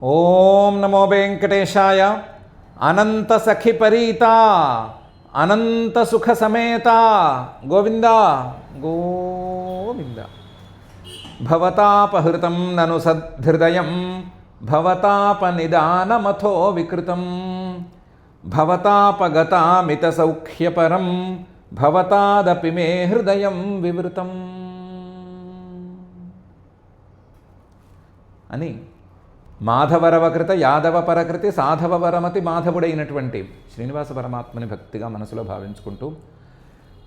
ఓం నమో వెంకటేశాయ. అనంత సఖి పరీత అనంత సుఖ సమేత గోవింద గోవింద. భవతాపహృతం నను సద్ధృదయం భవతాపనిదానమథో వికృతం భవతాపగతామిత సౌఖ్యపరం భవతాదపి మే హృదయం వివృతం అని మాధవరవకృత యాదవ పరకృతి సాధవ వరమతి మాధవుడైనటువంటి శ్రీనివాస పరమాత్మని భక్తిగా మనసులో భావించుకుంటూ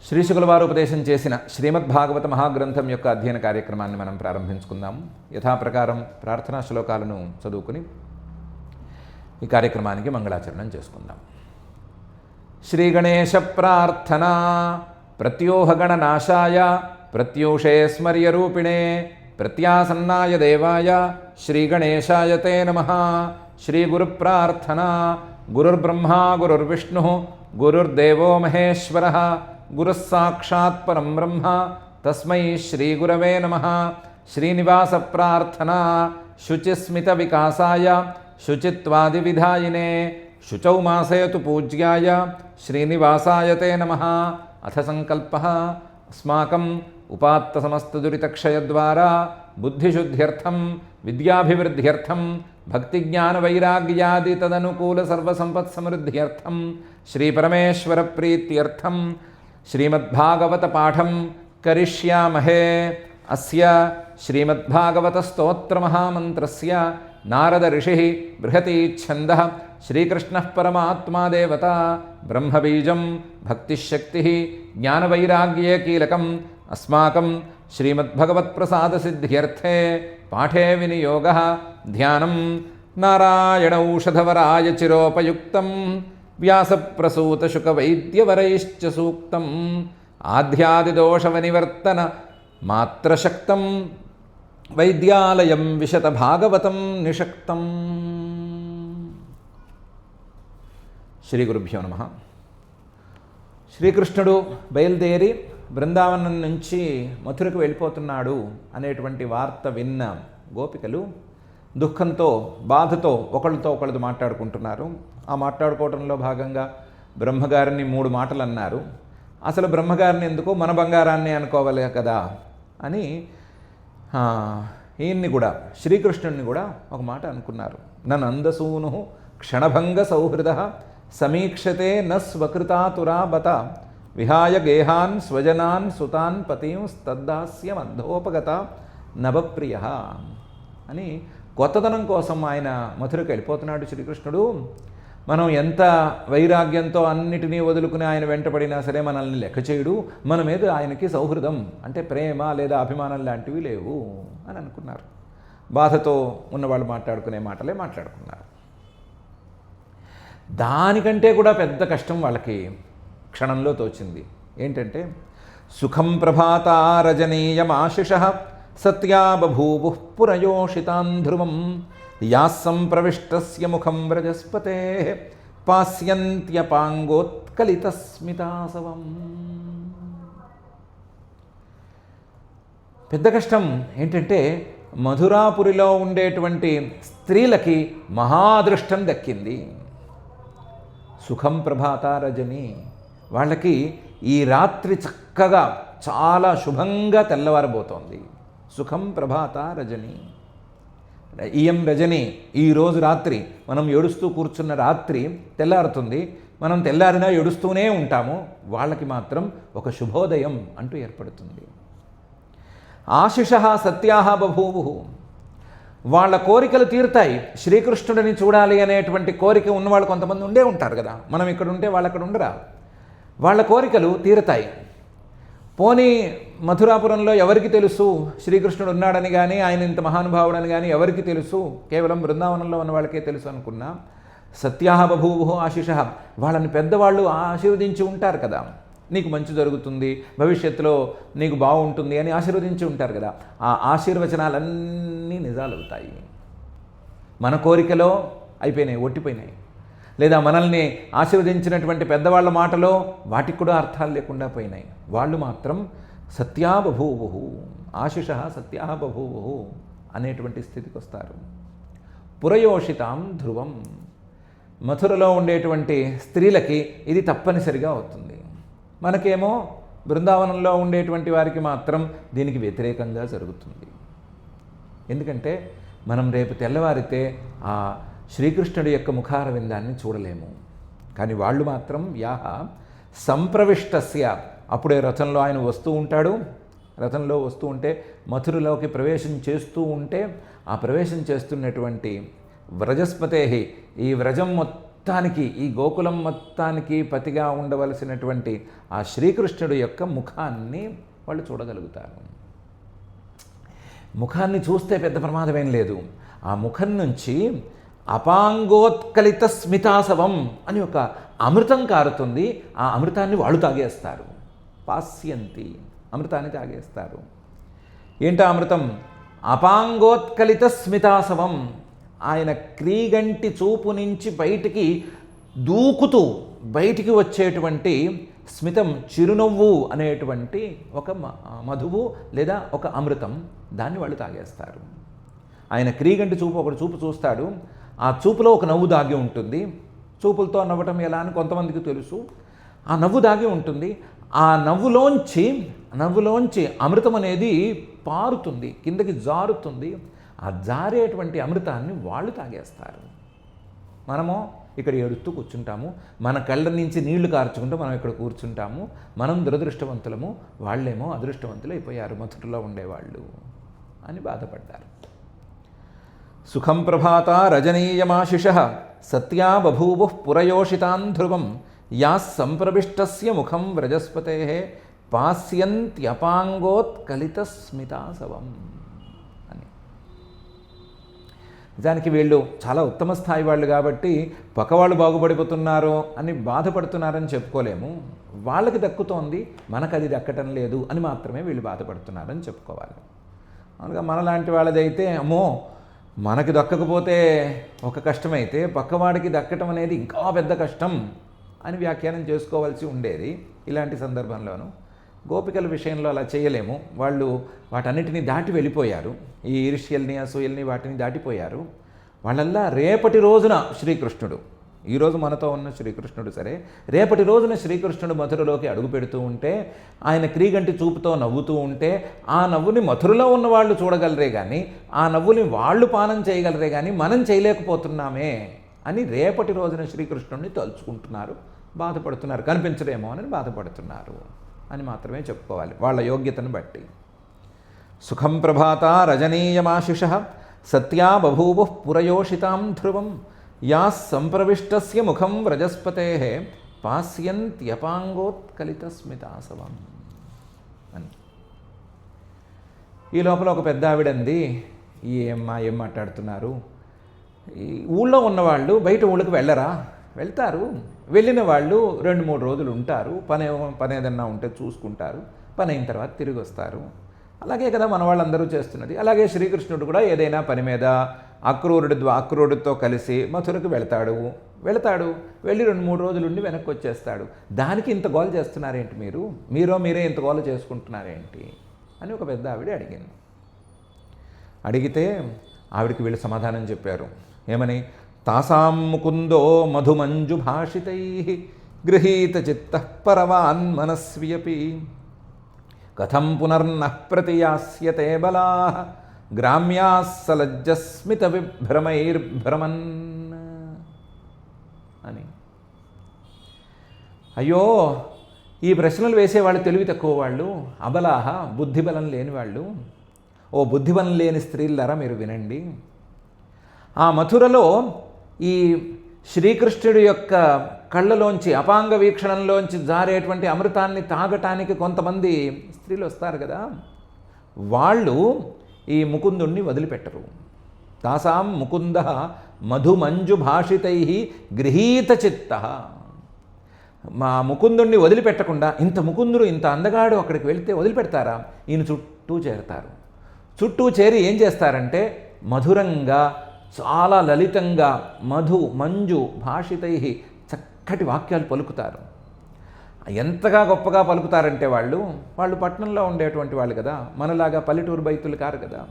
శ్రీశుకుల వారు ఉపదేశం చేసిన శ్రీమద్భాగవత మహాగ్రంథం యొక్క అధ్యయన కార్యక్రమాన్ని మనం ప్రారంభించుకుందాం. యథాప్రకారం ప్రార్థనా శ్లోకాలను చదువుకుని ఈ కార్యక్రమానికి మంగళాచరణం చేసుకుందాం. శ్రీ గణేశ ప్రార్థన. ప్రత్యూహగణనాశాయ ప్రత్యూషే స్మర్యరూపిణే ప్రత్యాసన్నాయ దేవాయ శ్రీగణేశాయ తే నమః. శ్రీగురుప్రార్థనా. గురుర్బ్రహ్మా గురుర్విష్ణుః గురుర్దేవో మహేశ్వరः గురుస్సాక్షాత్ పరం బ్రహ్మ తస్మై శ్రీగురవే నమః. శ్రీనివాసప్రార్థనా. శుచిస్మిత వికాసాయ శుచిత్వాదివిధాయినే శుచౌ మాసయతు పూజ్యాయ శ్రీనివాసాయ తే నమః. అథ సంకల్పః. అస్మాకం ఉపాత్త సమస్త దురితక్షయద్వారా బుద్ధిశుద్ధ్యర్థం విద్యాభివృద్ధ్యర్థం భక్తిజ్ఞాన వైరాగ్యాది తదనుకూల సర్వసంపత్సమృద్ధ్యర్థం శ్రీపరమేశ్వర ప్రీత్యర్థం శ్రీమద్భాగవత పాఠం కరిష్యామహే. అస్య శ్రీమద్భాగవత స్తోత్ర మహామంత్రస్య నారద ఋషిః బృహతి ఛందః శ్రీకృష్ణః పరమాత్మా దేవత బ్రహ్మబీజం భక్తిశక్తిః జ్ఞానవైరాగ్యే కీలకం. అస్మాకం శ్రీమద్భగవత్ప్రసాదసిద్ధ్యర్థే పాఠే వినియోగः ధ్యానం నారాయణౌషధవరాయ చిరోపయుక్తం వ్యాసప్రసూతశుకవైద్యవరైశ్చ సూక్తం ఆధ్యాదిదోషవనివర్తన మాత్రశక్తం వైద్యాలయం విశత భాగవతం నిషక్తం. శ్రీ గురుభ్యో నమః. శ్రీకృష్ణుడు బయలుదేరి బృందావనం నుంచి మథురకు వెళ్ళిపోతున్నాడు అనేటువంటి వార్త విన్న గోపికలు దుఃఖంతో బాధతో ఒకళ్ళతో ఒకళ్ళు మాట్లాడుకుంటున్నారు. ఆ మాట్లాడుకోవడంలో భాగంగా బ్రహ్మగారిని 3 మాటలు అన్నారు. అసలు బ్రహ్మగారిని ఎందుకు మన బంగారాన్ని అనుకోవాలి కదా అని ఈయన్ని కూడా శ్రీకృష్ణుడిని కూడా ఒక మాట అనుకున్నారు. నందసూను క్షణభంగ సౌహృద సమీక్షతే న స్వకృతాతురా బత విహాయ గేహాన్ స్వజనాన్ సుతాన్ పతిం స్తద్దాస్య మధ్యోపగత నభప్రియ అని కొత్తదనం కోసం ఆయన మథురకు వెళ్ళిపోతున్నాడు శ్రీకృష్ణుడు. మనం ఎంత వైరాగ్యంతో అన్నిటినీ వదులుకుని ఆయన వెంటబడినా సరే మనల్ని లెక్క చేయడు. మన మీద ఆయనకి సౌహృదం అంటే ప్రేమ లేదా అభిమానం లాంటివి లేవు అని అనుకున్నారు. బాధతో ఉన్నవాళ్ళు మాట్లాడుకునే మాటలే మాట్లాడుకున్నారు. దానికంటే కూడా పెద్ద కష్టం వాళ్ళకి క్షణంలో తోచింది. ఏంటంటే సుఖం ప్రభాతారజనీయమాశిషః సత్యా బభూవుః పురయోషితాన్ ధ్రువం యాస్సం ప్రవిష్టస్య ముఖం వ్రజస్పతేః పాస్యంత్యపాంగోత్కలితస్మితాసవం. పెద్ద కష్టం ఏంటంటే మధురాపురిలో ఉండేటువంటి స్త్రీలకి మహాదృష్టం దక్కింది. సుఖం ప్రభాత రజని, వాళ్ళకి ఈ రాత్రి చక్కగా చాలా శుభంగా తెల్లవారబోతోంది. సుఖం ప్రభాత రజని, ఇయం రజని, ఈరోజు రాత్రి మనం ఏడుస్తూ కూర్చున్న రాత్రి తెల్లారుతుంది. మనం తెల్లారినా ఏడుస్తూనే ఉంటాము. వాళ్ళకి మాత్రం ఒక శుభోదయం అంటూ ఏర్పడుతుంది. ఆశిషః సత్యాః బభూవుః, వాళ్ళ కోరికలు తీరుతాయి. శ్రీకృష్ణుడిని చూడాలి అనేటువంటి కోరిక ఉన్నవాళ్ళు కొంతమంది ఉండే ఉంటారు కదా. మనం ఇక్కడ ఉంటే వాళ్ళు అక్కడ ఉండరా. వాళ్ళ కోరికలు తీరుతాయి. పోనీ మథురాపురంలో ఎవరికి తెలుసు శ్రీకృష్ణుడు ఉన్నాడని కానీ ఆయన ఇంత మహానుభావుడని కానీ ఎవరికి తెలుసు, కేవలం బృందావనంలో ఉన్న వాళ్ళకే తెలుసు అనుకున్నా. సత్యాః బభూవుః ఆశిషః, వాళ్ళని పెద్దవాళ్ళు ఆశీర్వదించి ఉంటారు కదా. నీకు మంచి జరుగుతుంది, భవిష్యత్తులో నీకు బాగుంటుంది అని ఆశీర్వదించి ఉంటారు కదా. ఆ ఆశీర్వచనాలన్నీ నిజాలవుతాయి. మన కోరికలో అయిపోయినాయి, ఒట్టిపోయినాయి. లేదా మనల్ని ఆశీర్వదించినటువంటి పెద్దవాళ్ళ మాటలో వాటికి కూడా అర్థాలు లేకుండా పోయినాయి. వాళ్ళు మాత్రం సత్యా బభూవుః ఆశిషః సత్యా బభూవుః అనేటువంటి స్థితికి వస్తారు. పురయోషితాం ధ్రువం. మథురలో ఉండేటువంటి స్త్రీలకి ఇది తప్పనిసరిగా అవుతుంది. మనకేమో బృందావనంలో ఉండేటువంటి వారికి మాత్రం దీనికి వ్యతిరేకంగా జరుగుతుంది. ఎందుకంటే మనం రేపు తెల్లవారితే ఆ శ్రీకృష్ణుడి యొక్క ముఖార విందాన్ని చూడలేము. కానీ వాళ్ళు మాత్రం యాహ సంప్రవిష్టస్య, అప్పుడే రథంలో ఆయన వస్తూ ఉంటాడు. రథంలో వస్తూ ఉంటే మథురలోకి ప్రవేశం చేస్తూ ఉంటే ఆ ప్రవేశం చేస్తున్నటువంటి వ్రజస్పతే, ఈ వ్రజం మొత్తానికి, ఈ గోకులం మొత్తానికి పతిగా ఉండవలసినటువంటి ఆ శ్రీకృష్ణుడి యొక్క ముఖాన్ని వాళ్ళు చూడగలుగుతారు. ముఖాన్ని చూస్తే పెద్ద ప్రమాదమేం లేదు. ఆ ముఖం నుంచి అపాంగోత్కలిత స్మితాసవం అని ఒక అమృతం కారుతుంది. ఆ అమృతాన్ని వాళ్ళు తాగేస్తారు. పాస్యంతి, అమృతాన్ని తాగేస్తారు. ఏంటా అమృతం? అపాంగోత్కలిత స్మితాసవం. ఆయన క్రీగంటి చూపు నుంచి బయటికి దూకుతూ బయటికి వచ్చేటువంటి స్మితం, చిరునవ్వు అనేటువంటి ఒక మధువు లేదా ఒక అమృతం, దాన్ని వాళ్ళు తాగేస్తారు. ఆయన క్రీగంటి చూపు ఒకటి చూపు చూస్తాడు. ఆ చూపులో ఒక నవ్వు దాగి ఉంటుంది. చూపులతో నవ్వటం ఎలా అని కొంతమందికి తెలుసు. ఆ నవ్వు దాగి ఉంటుంది. ఆ నవ్వులోంచి అమృతం అనేది పారుతుంది, కిందకి జారుతుంది. ఆ జారేటువంటి అమృతాన్ని వాళ్ళు తాగేస్తారు. మనము ఇక్కడ ఏడుస్తూ కూర్చుంటాము, మన కళ్ళ నుంచి నీళ్లు కార్చుకుంటూ మనం ఇక్కడ కూర్చుంటాము. మనం దురదృష్టవంతులము, వాళ్ళేమో అదృష్టవంతులు అయిపోయారు మథురలో ఉండేవాళ్ళు అని బాధపడ్డారు. సుఖం ప్రభాత రజనీయమాశిష సత్యా బభూవు పురయోషితాన్ ధ్రువం యా సంప్రవిష్టస్య ముఖం వ్రజస్పతే పాస్యంత్యపాంగోత్కలిత స్మితాసవం అని. నిజానికి వీళ్ళు చాలా ఉత్తమ స్థాయి వాళ్ళు కాబట్టి పక్కవాళ్ళు బాగుపడిపోతున్నారు అని బాధపడుతున్నారని చెప్పుకోలేము. వాళ్ళకి దక్కుతోంది, మనకు అది దక్కటం లేదు అని మాత్రమే వీళ్ళు బాధపడుతున్నారని చెప్పుకోవాలి. అందుకే మనలాంటి వాళ్ళదైతే అమ్మో మనకి దక్కకపోతే ఒక కష్టమైతే పక్కవాడికి దక్కటం అనేది ఇంకా పెద్ద కష్టం అని వ్యాఖ్యానం చేసుకోవాల్సి ఉండేది. ఇలాంటి సందర్భంలోనూ గోపికల విషయంలో అలా చేయలేము. వాళ్ళు వాటన్నిటినీ దాటి వెళ్ళిపోయారు. ఈ ఈర్ష్యల్ని, అసూయల్ని వాటిని దాటిపోయారు. వాళ్ళల్లా రేపటి రోజున శ్రీకృష్ణుడు, ఈరోజు మనతో ఉన్న శ్రీకృష్ణుడు సరే, రేపటి రోజున శ్రీకృష్ణుడు మథురలోకి అడుగు పెడుతూ ఉంటే, ఆయన క్రీగంటి చూపుతో నవ్వుతూ ఉంటే, ఆ నవ్వుని మథురలో ఉన్న వాళ్ళు చూడగలరే కానీ, ఆ నవ్వుని వాళ్ళు పానం చేయగలరే కానీ మనం చేయలేకపోతున్నామే అని రేపటి రోజున శ్రీకృష్ణుడిని తలుచుకుంటున్నారు, బాధపడుతున్నారు. కనిపించడేమో అని బాధపడుతున్నారు అని మాత్రమే చెప్పుకోవాలి వాళ్ళ యోగ్యతను బట్టి. సుఖం ప్రభాత రజనీయమాశిష సత్యా బభూవు పురయోషితాం ధ్రువం యా సంప్రవిష్టస్య ముఖం వ్రజస్పతే పాస్యంత్యపాంగోత్కలిత స్మితాసవం అని. ఈ లోపల ఒక పెద్ద ఆవిడంది, ఏం మాట్లాడుతున్నారు, ఈ ఊళ్ళో ఉన్నవాళ్ళు బయట ఊళ్ళకి వెళ్ళరా? వెళ్తారు. వెళ్ళిన వాళ్ళు 2-3 రోజులు ఉంటారు, పని ఏదన్నా ఉంటే చూసుకుంటారు, పని అయిన తర్వాత తిరిగి వస్తారు. అలాగే కదా మన వాళ్ళందరూ చేస్తున్నది. అలాగే శ్రీకృష్ణుడు కూడా ఏదైనా పని మీద అక్రూరుడితో కలిసి మథురకు వెళతాడు. వెళ్ళి 2-3 రోజులు ఉండి వెనక్కి వచ్చేస్తాడు. దానికి ఇంత గోల చేస్తున్నారేంటి మీరే ఇంత గోల చేసుకుంటున్నారేంటి అని ఒక పెద్ద ఆవిడ అడిగింది. అడిగితే ఆవిడికి వీళ్ళు సమాధానం చెప్పారు. ఏమని? తాసాం ముకుందో మధుమంజు భాషితై గృహీత చిత్త పరవాన్ మనస్వియపి కథం పునర్నః ప్రతియాస్యతే బలా గ్రామ్యాస్సలజ్జస్మిత విభ్రమైర్భ్రమన్ అని. అయ్యో, ఈ ప్రశ్నలు వేసేవాళ్ళు తెలివి తక్కువ వాళ్ళు, అబలాహ, బుద్ధిబలం లేని వాళ్ళు. ఓ బుద్ధిబలం లేని స్త్రీలారా మీరు వినండి. ఆ మథురలో ఈ శ్రీకృష్ణుడి యొక్క కళ్ళలోంచి, అపాంగ వీక్షణంలోంచి జారేటువంటి అమృతాన్ని తాగటానికి కొంతమంది స్త్రీలు వస్తారు కదా, వాళ్ళు ఈ ముకుందుణ్ణి వదిలిపెట్టరు. తాసాం ముకుంద మధుమంజు భాషితై గృహీత చిత్త. మా ముకుందుణ్ణి వదిలిపెట్టకుండా, ఇంత ముకుందుడు ఇంత అందగాడు అక్కడికి వెళితే వదిలిపెడతారా? ఈయన చుట్టూ చేరతారు. చుట్టూ చేరి ఏం చేస్తారంటే మధురంగా, చాలా లలితంగా, మంజు భాషితై చక్కటి వాక్యాలు పలుకుతారు. ఎంతగా గొప్పగా పలుకుతారంటే వాళ్ళు పట్టణంలో ఉండేటువంటి వాళ్ళు కదా, మనలాగా పల్లెటూరు బైతులు కారు కదా.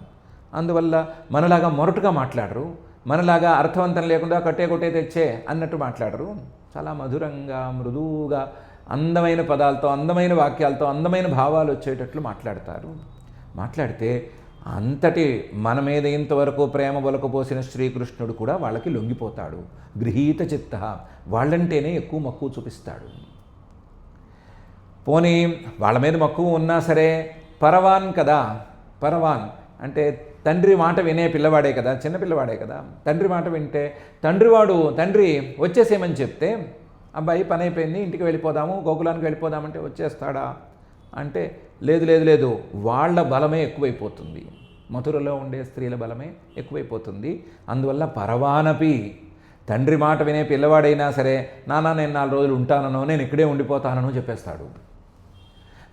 అందువల్ల మనలాగా మొరటుగా మాట్లాడరు, మనలాగా అర్థవంతం లేకుండా కట్టే కొట్టే తెచ్చే అన్నట్టు మాట్లాడరు. చాలా మధురంగా, మృదువుగా, అందమైన పదాలతో, అందమైన వాక్యాలతో, అందమైన భావాలు వచ్చేటట్లు మాట్లాడతారు. మాట్లాడితే అంతటి మన మీద ఇంతవరకు ప్రేమ బొలకపోసిన శ్రీకృష్ణుడు కూడా వాళ్ళకి లొంగిపోతాడు. గృహీత చిత్త, వాళ్ళంటేనే ఎక్కువ మక్కువ చూపిస్తాడు. పోనీ వాళ్ళ మీద మక్కువ ఉన్నా సరే, పరవాన్ కదా, పరవాన్ అంటే తండ్రి మాట వినే పిల్లవాడే కదా, చిన్న పిల్లవాడే కదా. తండ్రి మాట వింటే తండ్రి వచ్చేసేమని చెప్తే, అబ్బాయి పని అయిపోయింది, ఇంటికి వెళ్ళిపోదాము, గోకులానికి వెళ్ళిపోదామంటే వచ్చేస్తాడా అంటే లేదు లేదు లేదు, వాళ్ళ బలమే ఎక్కువైపోతుంది. మథురలో ఉండే స్త్రీల బలమే ఎక్కువైపోతుంది. అందువల్ల పరవానపి, తండ్రి మాట వినే పిల్లవాడైనా సరే, నాన్న నేను 4 రోజులు ఉంటానో, నేను ఇక్కడే ఉండిపోతానో చెప్పేస్తాడు.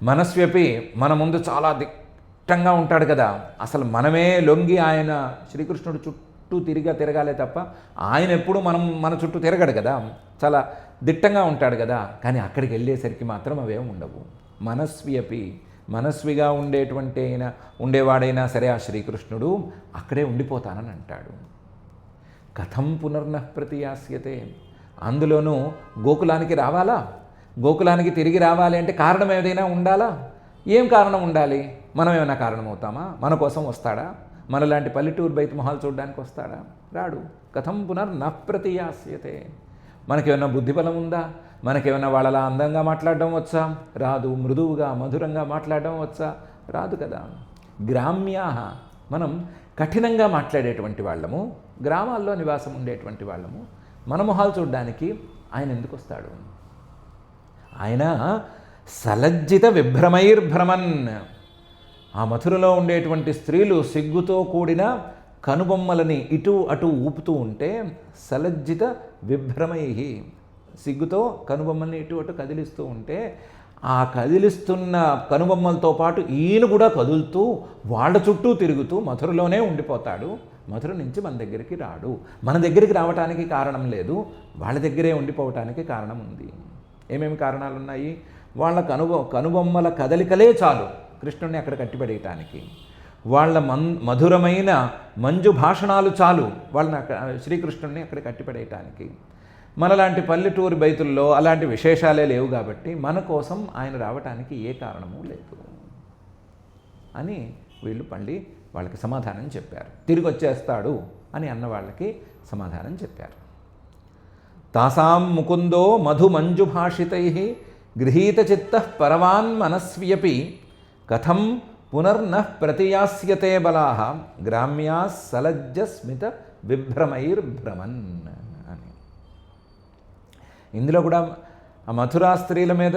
మనస్వ్యపి, మన ముందు చాలా దిట్టంగా ఉంటాడు కదా, అసలు మనమే లొంగి ఆయన శ్రీకృష్ణుడు చుట్టూ తిరగాలే తప్ప ఆయన ఎప్పుడు మన చుట్టూ తిరగడు కదా, చాలా దిట్టంగా ఉంటాడు కదా. కానీ అక్కడికి వెళ్ళేసరికి మాత్రం అవేం ఉండవు. మనస్వ్యపి, మనస్విగా ఉండేవాడైనా సరే ఆ శ్రీకృష్ణుడు అక్కడే ఉండిపోతానని అంటాడు. కథం పునర్నః ప్రతియాస్యతే, అందులోనూ గోకులానికి రావాలా, గోకులానికి తిరిగి రావాలి అంటే కారణం ఏదైనా ఉండాలా? ఏం కారణం ఉండాలి? మనం ఏమైనా కారణం అవుతామా? మన కోసం వస్తాడా? మనలాంటి పల్లెటూరు బయట మొహాలు చూడడానికి వస్తాడా? రాడు. కథం పునర్నః ప్రతియాస్యతే. మనకేమైనా బుద్ధిబలం ఉందా? మనకేమైనా వాళ్ళలా అందంగా మాట్లాడడం వచ్చా? రాదు. మృదువుగా, మధురంగా మాట్లాడడం వచ్చా? రాదు కదా. గ్రామ్యాహ, మనం కఠినంగా మాట్లాడేటువంటి వాళ్ళము, గ్రామాల్లో నివాసం ఉండేటువంటి వాళ్ళము, మన మొహాలు చూడడానికి ఆయన ఎందుకు వస్తాడు? ఆయన సలజ్జిత విభ్రమైర్భ్రమన్, ఆ మథురలో ఉండేటువంటి స్త్రీలు సిగ్గుతో కూడిన కనుబొమ్మలని ఇటు అటు ఊపుతూ ఉంటే, సలజ్జిత విభ్రమై, సిగ్గుతో కనుబొమ్మల్ని ఇటు అటు కదిలిస్తూ ఉంటే, ఆ కదిలిస్తున్న కనుబొమ్మలతో పాటు ఈయన కూడా కదులుతూ వాళ్ళ చుట్టూ తిరుగుతూ మథురలోనే ఉండిపోతాడు. మథుర నుంచి మన దగ్గరికి రాడు. మన దగ్గరికి రావటానికి కారణం లేదు, వాళ్ళ దగ్గరే ఉండిపోవటానికి కారణం ఉంది. ఏమేమి కారణాలు ఉన్నాయి? వాళ్ళ కనుబొమ్మల కదలికలే చాలు కృష్ణుడిని అక్కడ కట్టిపడేయటానికి. వాళ్ళ మధురమైన మంజు భాషణాలు చాలు వాళ్ళని శ్రీకృష్ణుడిని అక్కడ కట్టిపడేయటానికి. మనలాంటి పల్లెటూరు బైతుల్లో అలాంటి విశేషాలే లేవు కాబట్టి మన కోసం ఆయన రావటానికి ఏ కారణము లేదు అని వీళ్ళు మళ్ళీ వాళ్ళకి సమాధానం చెప్పారు. తిరిగి వచ్చేస్తాడు అని అన్న వాళ్ళకి సమాధానం చెప్పారు. తాసాం ముకుందో మధుమంజుభాషితై గృహీతచిత్తః పరవాన్ మనస్వ్యపి కథం పునర్నః ప్రతియాస్యతే బలాః గ్రామ్యాः సలజ్జస్మిత విభ్రమైర్భ్రమన్ అని. ఇందులో కూడా ఆ మథురా స్త్రీల మీద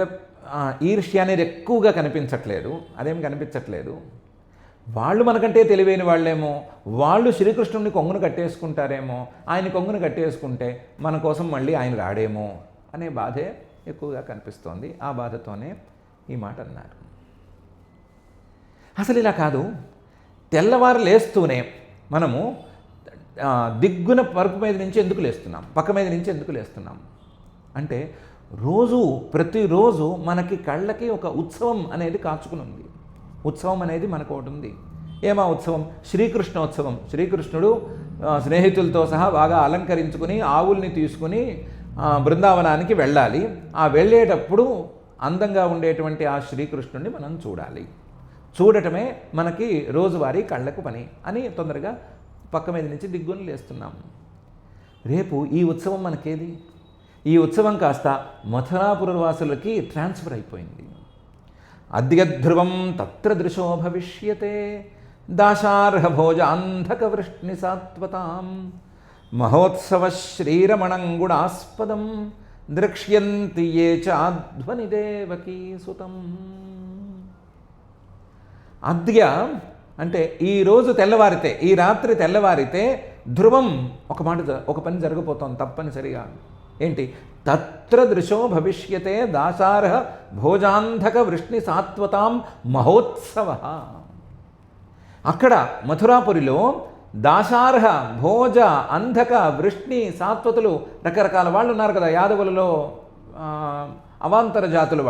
ఈర్ష్య అనేది ఎక్కువగా కనిపించట్లేదు. అదేం కనిపించట్లేదు. వాళ్ళు మనకంటే తెలివైన వాళ్ళేమో, వాళ్ళు శ్రీకృష్ణుడిని కొంగును కట్టేసుకుంటారేమో, ఆయన కొంగును కట్టేసుకుంటే మన కోసం మళ్ళీ ఆయన రాడేమో అనే బాధే ఎక్కువగా కనిపిస్తోంది. ఆ బాధతోనే ఈ మాట అన్నారు. అసలు ఇలా కాదు, తెల్లవారు లేస్తూనే మనము దిగ్గున పరుపు మీద నుంచి ఎందుకు లేస్తున్నాం, పక్క మీద నుంచి ఎందుకు లేస్తున్నాం అంటే, ప్రతిరోజు మనకి కళ్ళకి ఒక ఉత్సవం అనేది కాచుకుని ఉంది. ఉత్సవం అనేది మనకు ఒకటి ఉంది. ఏమా ఉత్సవం? శ్రీకృష్ణోత్సవం. శ్రీకృష్ణుడు స్నేహితులతో సహా బాగా అలంకరించుకుని ఆవుల్ని తీసుకుని బృందావనానికి వెళ్ళాలి. ఆ వెళ్ళేటప్పుడు అందంగా ఉండేటువంటి ఆ శ్రీకృష్ణుడిని మనం చూడాలి. చూడటమే మనకి రోజువారీ కళ్ళకు పని అని తొందరగా పక్క మీద నుంచి దిగ్గుని లేస్తున్నాం. రేపు ఈ ఉత్సవం మనకేది? ఈ ఉత్సవం కాస్త మథురాపురవాసులకి ట్రాన్స్ఫర్ అయిపోయింది. అద్యధ్రువం తత్ర దృశో భవిష్యతే దాశార్హ భోజాంధక వృష్ణి సాత్వతాం మహోత్సవ శ్రీరమణంగుణాస్పదం ద్రక్ష్యంతి ఏ చాధ్వని దేవకీ సుతం. అద్య అంటే ఈరోజు తెల్లవారితే, ఈ రాత్రి తెల్లవారితే ధ్రువం ఒక పని జరగబోతోంది తప్పనిసరిగా. ఏంటి? తత్ర దృశో భవిష్యతే దాశార్హ భోజాంధక వృష్ణి సాత్వతాం మహోత్సవ. అక్కడ మథురాపురిలో దాశార్హ భోజ అంధక వృష్ణి సాత్వతులు రకరకాల వాళ్ళు ఉన్నారు కదా, యాదవులలో అవాంతర జాతుల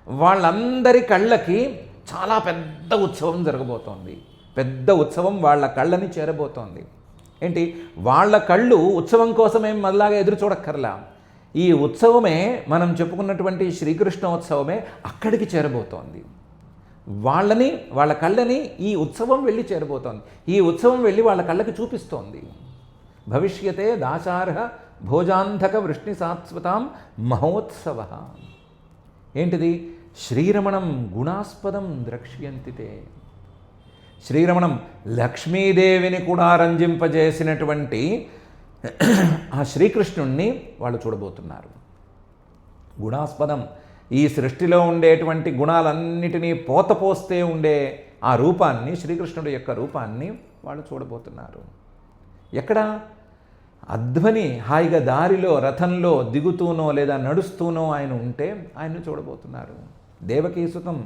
వాళ్ళందరి కళ్ళకి చాలా పెద్ద ఉత్సవం జరగబోతోంది. పెద్ద ఉత్సవం వాళ్ళ కళ్ళని చేరబోతోంది. ఏంటి, వాళ్ళ కళ్ళు ఉత్సవం కోసమేం మళ్ళాగా ఎదురు చూడక్కర్లా. ఈ ఉత్సవమే, మనం చెప్పుకున్నటువంటి శ్రీకృష్ణోత్సవమే అక్కడికి చేరబోతోంది. వాళ్ళ కళ్ళని ఈ ఉత్సవం వెళ్ళి చేరబోతోంది. ఈ ఉత్సవం వెళ్ళి వాళ్ళ కళ్ళకి చూపిస్తోంది. భవిష్యతే దాశార్హ భోజాంధక వృష్ణి శాశ్వతాం మహోత్సవ. ఏంటిది? శ్రీరమణం గుణాస్పదం ద్రక్ష్యంతితే. శ్రీరమణం, లక్ష్మీదేవిని కూడా రంజింపజేసినటువంటి ఆ శ్రీకృష్ణుణ్ణి వాళ్ళు చూడబోతున్నారు. గుణాస్పదం, ఈ సృష్టిలో ఉండేటువంటి గుణాలన్నిటినీ పోతపోస్తే ఉండే ఆ రూపాన్ని, శ్రీకృష్ణుడి యొక్క రూపాన్ని వాళ్ళు చూడబోతున్నారు. ఎక్కడ? అధ్వని హాయిగా దారిలో రథంలో దిగుతూనో లేదా నడుస్తూనో ఆయన ఉంటే ఆయన్ని చూడబోతున్నారు. దేవకీసుతం,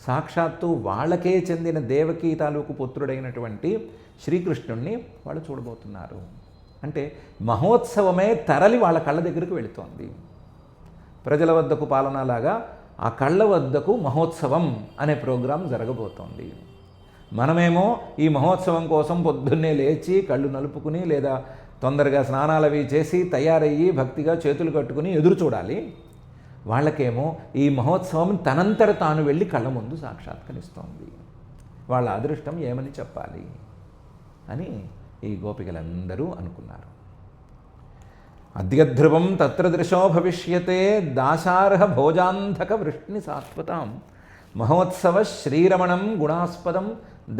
సాక్షాత్తు వాళ్ళకే చెందిన దేవకీ తాలూకు పుత్రుడైనటువంటి శ్రీకృష్ణుణ్ణి వాళ్ళు చూడబోతున్నారు. అంటే మహోత్సవమే తరలి వాళ్ళ కళ్ళ దగ్గరకు వెళుతోంది. ప్రజల వద్దకు పాలనలాగా ఆ కళ్ళ వద్దకు మహోత్సవం అనే ప్రోగ్రాం జరగబోతోంది. మనమేమో ఈ మహోత్సవం కోసం పొద్దున్నే లేచి కళ్ళు నలుపుకుని లేదా తొందరగా స్నానాలవి చేసి తయారయ్యి భక్తిగా చేతులు కట్టుకుని ఎదురు చూడాలి. వాళ్ళకేమో ఈ మహోత్సవం తనంతట తాను వెళ్ళి కళ్ళ ముందు సాక్షాత్కరిస్తోంది. వాళ్ళ అదృష్టం ఏమని చెప్పాలి అని ఈ గోపికలందరూ అనుకున్నారు. అద్యధ్రువం తత్ర దృశో భవిష్యతే దాశార్హ భోజాంధక వృష్ణి శాశ్వతాం మహోత్సవ శ్రీరమణం గుణాస్పదం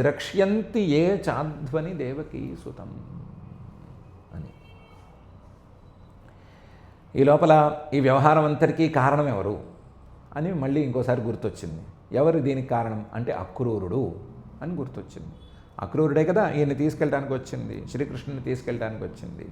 ద్రక్ష్యంతి ఏ చాధ్వని దేవకీ సుతం అని. ఈ లోపల ఈ వ్యవహారం అంతటికీ కారణం ఎవరు అని మళ్ళీ ఇంకోసారి గుర్తొచ్చింది. ఎవరు దీనికి కారణం అంటే అక్రూరుడు అని గుర్తొచ్చింది. అక్రూరుడే కదా ఈయన్ని తీసుకెళ్ళడానికి వచ్చింది, శ్రీకృష్ణుని తీసుకెళ్ళడానికి వచ్చింది.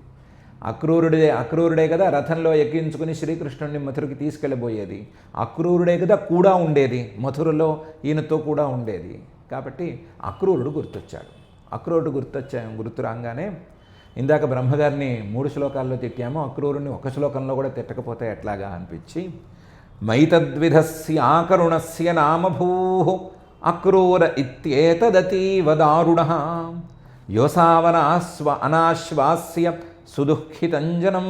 అక్రూరుడే కదా రథంలో ఎక్కించుకుని శ్రీకృష్ణుడిని మథురకి తీసుకెళ్ళబోయేది. అక్రూరుడే కదా కూడా ఉండేది, మథురలో ఈయనతో కూడా ఉండేది. కాబట్టి అక్రూరుడు గుర్తొచ్చాడు. అక్రూరుడు గుర్తు రాగానే ఇందాక బ్రహ్మగారిని 3 శ్లోకాల్లో తిట్టామో, అక్రూరుని 1 శ్లోకంలో కూడా తిట్టకపోతే ఎట్లాగా అనిపించి, మైతద్విధస్య ఆకరుణస్య నామభూ అక్రూర ఇత్యేతదతీవ దారుణః యోసావనాస్వ అనాశ్వాస్య సుదుఃఖితంజనం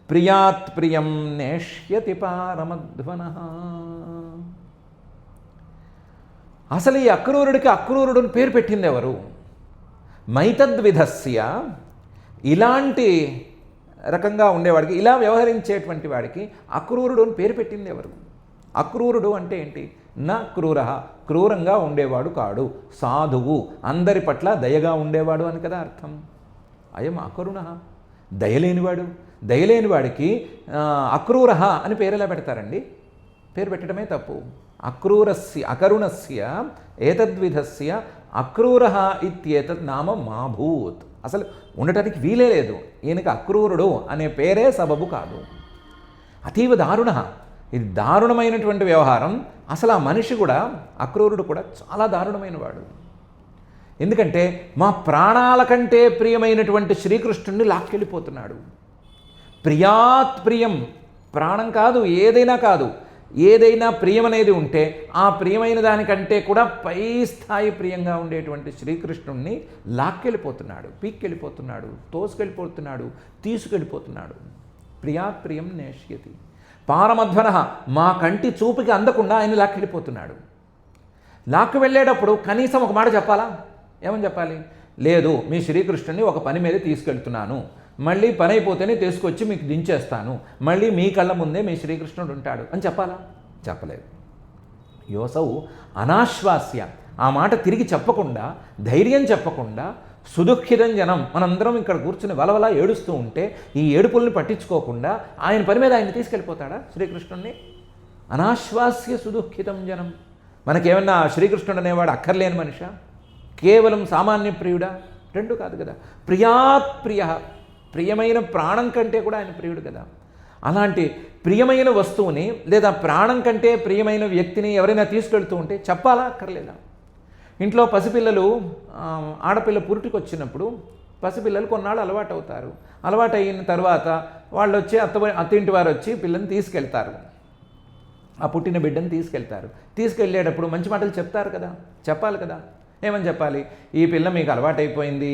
ప్రియాత్ ప్రియం నేష్యతి పారమధ్వనః. అసలు ఈ అక్రూరుడికి అక్రూరుడుని పేరు పెట్టింది ఎవరు? మైతద్విధస్య, ఇలాంటి రకంగా ఉండేవాడికి, ఇలా వ్యవహరించేటువంటి వాడికి అక్రూరుడు అని పేరు పెట్టింది ఎవరు? అక్రూరుడు అంటే ఏంటి? నా క్రూర, క్రూరంగా ఉండేవాడు కాడు, సాధువు, అందరి పట్ల దయగా ఉండేవాడు అని కదా అర్థం. అయం అకరుణ, దయలేనివాడు. దయలేనివాడికి అక్రూర అని పేరు ఎలా పెడతారండి? పేరు పెట్టడమే తప్పు. అకరుణస్య ఏతద్విధస్య అక్రూర ఇత్యేతత్ నామ మాభూత్. అసలు ఉండటానికి వీలే లేదు. ఈయనకి అక్రూరుడు అనే పేరే సబబు కాదు. అతీవ దారుణ, ఇది దారుణమైనటువంటి వ్యవహారం. అసలు ఆ మనిషి కూడా, అక్రూరుడు కూడా చాలా దారుణమైన వాడు. ఎందుకంటే మా ప్రాణాల కంటే ప్రియమైనటువంటి శ్రీకృష్ణుడిని లాక్కెళ్ళిపోతున్నాడు. ప్రియాత్ ప్రియం, ప్రాణం కాదు, ఏదైనా కాదు, ఏదైనా ప్రియం అనేది ఉంటే ఆ ప్రియమైన దానికంటే కూడా పై స్థాయి ప్రియంగా ఉండేటువంటి శ్రీకృష్ణుడిని లాక్కెళ్ళిపోతున్నాడు, పీక్కెళ్ళిపోతున్నాడు, తోసుకెళ్ళిపోతున్నాడు, తీసుకెళ్ళిపోతున్నాడు. ప్రియాత్ ప్రియం నేష్యతి పారమధ్వన, మా కంటి చూపుకి అందకుండా ఆయన లాక్కెళ్ళిపోతున్నాడు. లాక్కు వెళ్ళేటప్పుడు కనీసం ఒక మాట చెప్పాలా? ఏమని చెప్పాలి? లేదు, మీ శ్రీకృష్ణుని ఒక పని మీద తీసుకెళ్తున్నాను, మళ్ళీ పని అయిపోతేనే తీసుకొచ్చి మీకు దించేస్తాను, మళ్ళీ మీ కళ్ళ ముందే మీ శ్రీకృష్ణుడు ఉంటాడు అని చెప్పాలా? చెప్పలేదు. యోసౌ అనాశ్వాస్య, ఆ మాట తిరిగి చెప్పకుండా, ధైర్యం చెప్పకుండా, సుదుఃఖితం జనం, మనందరం ఇక్కడ కూర్చుని వలవలా ఏడుస్తూ ఉంటే ఈ ఏడుపుల్ని పట్టించుకోకుండా ఆయన పని మీద ఆయన తీసుకెళ్ళిపోతాడా శ్రీకృష్ణుడిని? అనాశ్వాస్య సుదుఃఖితం జనం. మనకేమన్నా శ్రీకృష్ణుడు అనేవాడు అక్కర్లేని మనిషా? కేవలం సామాన్య ప్రియుడా? రెండు కాదు కదా. ప్రియాత్ ప్రియ, ప్రియమైన ప్రాణం కంటే కూడా ఆయన ప్రియుడు కదా. అలాంటి ప్రియమైన వస్తువుని లేదా ప్రాణం కంటే ప్రియమైన వ్యక్తిని ఎవరైనా తీసుకెళ్తూ ఉంటే చెప్పాలా అక్కర్లేదా? ఇంట్లో పసిపిల్లలు, ఆడపిల్ల పురిటికి వచ్చినప్పుడు పసిపిల్లలు కొన్నాళ్ళు అలవాటు అవుతారు. అలవాటు అయిన తర్వాత వాళ్ళు వచ్చి అత్తింటి వారు వచ్చి పిల్లని తీసుకెళ్తారు, ఆ పుట్టిన బిడ్డను తీసుకెళ్తారు. తీసుకెళ్ళేటప్పుడు మంచి మాటలు చెప్తారు కదా, చెప్పాలి కదా. ఏమని చెప్పాలి? ఈ పిల్ల మీకు అలవాటైపోయింది,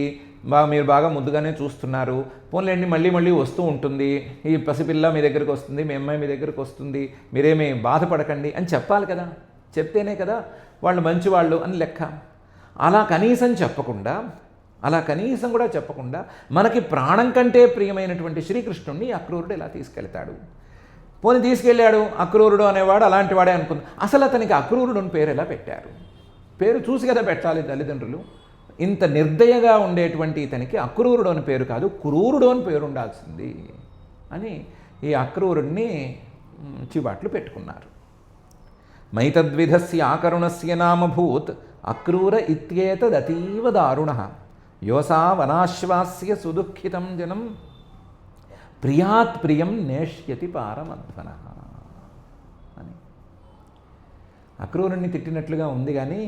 మీరు బాగా ముద్దుగానే చూస్తున్నారు, పోన్లేండి మళ్ళీ మళ్ళీ వస్తూ ఉంటుంది, ఈ పసిపిల్ల మీ దగ్గరికి వస్తుంది, మీ అమ్మాయి మీ దగ్గరికి వస్తుంది, మీరేమీ బాధపడకండి అని చెప్పాలి కదా. చెప్తేనే కదా వాళ్ళు మంచివాళ్ళు అని లెక్క. అలా కనీసం కూడా చెప్పకుండా మనకి ప్రాణం కంటే ప్రియమైనటువంటి శ్రీకృష్ణుడిని అక్రూరుడు ఇలా తీసుకెళ్తాడు. పోనీ తీసుకెళ్ళాడు, అక్రూరుడు అనేవాడు అలాంటి వాడే అనుకుంది. అసలు అతనికి అక్రూరుడు అని పేరు ఎలా పెట్టారు? పేరు చూసి కదా పెట్టాలి తల్లిదండ్రులు. ఇంత నిర్దయగా ఉండేటువంటి ఇతనికి అక్రూరుడు అని పేరు కాదు, క్రూరుడు అని పేరు ఉండాల్సింది అని ఈ అక్రూరుడిని చివాట్లు పెట్టుకున్నారు. మైతద్విధస్య ఆకరుణస్య నామభూత్ అక్రూర ఇత్యేతదతీవ దారుణః యోసా వనాశ్వాస్య సుదుఃఖితం జనం ప్రియాత్ ప్రియం నేష్యతి పారమధ్వనః అని. అక్రూరుణ్ణి తిట్టినట్లుగా ఉంది, కానీ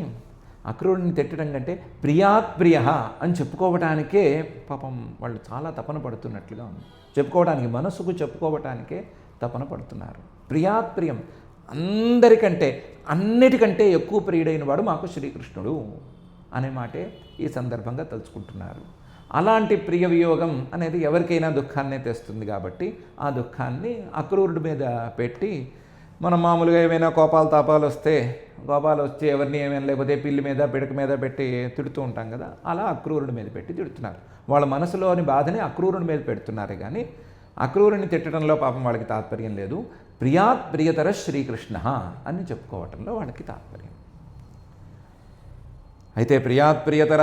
అక్రూరుణ్ణి తిట్టడం కంటే ప్రియాత్ ప్రియ అని చెప్పుకోవటానికే పాపం వాళ్ళు చాలా తపన పడుతున్నట్లుగా ఉంది. చెప్పుకోవడానికి, మనసుకు చెప్పుకోవటానికే తపన పడుతున్నారు. ప్రియాత్ ప్రియం, అందరికంటే అన్నిటికంటే ఎక్కువ ప్రియుడైన వాడు మాకు శ్రీకృష్ణుడు అనే మాటే ఈ సందర్భంగా తలుచుకుంటున్నారు. అలాంటి ప్రియ వియోగం అనేది ఎవరికైనా దుఃఖాన్నే తెస్తుంది కాబట్టి ఆ దుఃఖాన్ని అక్రూరుడి మీద పెట్టి, మనం మామూలుగా ఏమైనా కోపాలు వచ్చి ఎవరిని ఏమైనా లేకపోతే పిల్లి మీద పిడక మీద పెట్టి తిడుతూ ఉంటాం కదా, అలా అక్రూరుడి మీద పెట్టి తిడుతున్నారు. వాళ్ళ మనసులోని బాధని అక్రూరుడి మీద పెడుతున్నారు, కానీ అక్రూరుని తిట్టడంలో పాపం వాళ్ళకి తాత్పర్యం లేదు. ప్రియాత్ ప్రియతర శ్రీకృష్ణ అని చెప్పుకోవటంలో వాళ్ళకి తాత్పర్యం. అయితే ప్రియాత్ ప్రియతర